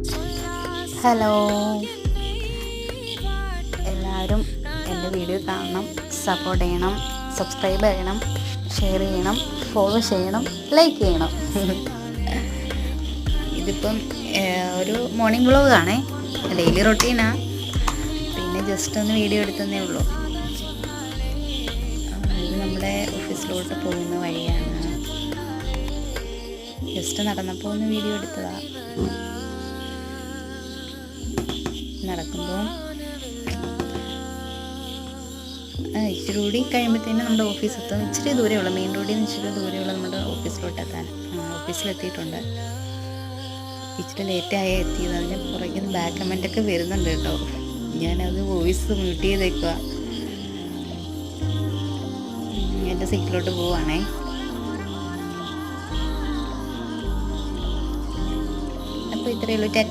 Hello, എല്ലാവരും എൻ്റെ video കാണണം, സപ്പോർട്ട് ചെയ്യണം, സബ്സ്ക്രൈബ് ചെയ്യണം, ഷെയർ ചെയ്യണം, ഫോളോ ചെയ്യണം, ലൈക്ക് ചെയ്യണം. ഇതിപ്പം ഒരു മോർണിംഗ് വ്ളോഗാണേ, ഡെയിലി റൊട്ടീനാണ്. പിന്നെ ജസ്റ്റ് ഒന്ന് വീഡിയോ എടുത്തതേ ഉള്ളൂ. ഇത് നമ്മുടെ ഓഫീസിലോട്ട് പോകുന്ന വഴിയാണ്. ജസ്റ്റ് നടന്നപ്പോൾ ഒന്ന് വീഡിയോ എടുത്തതാണ്. നടക്കുമ്പോൾ ഇച്ചിരി കൂടി കഴിയുമ്പോഴത്തേനും നമ്മുടെ ഓഫീസ് എത്തും. ഇച്ചിരി ദൂരമുള്ള മെയിൻ റോഡിൽ നിന്ന് ഇച്ചിരി ദൂരമുള്ള നമ്മുടെ ഓഫീസിലോട്ട് എത്താൻ. ഓഫീസിലെത്തിയിട്ടുണ്ട്. ഇച്ചിരി ലേറ്റായി എത്തിയത്. അതിന് പുറകിൽ നിന്ന് ബാക്ക് കമൻറ്റൊക്കെ വരുന്നുണ്ട് കേട്ടോ. ഞാനത് വോയിസ് മ്യൂട്ട് ചെയ്തേക്കുക. എൻ്റെ സീറ്റിലോട്ട് പോവുകയാണേ. അപ്പോൾ ഇത്രയേ ഉള്ളൂ. ടാറ്റ.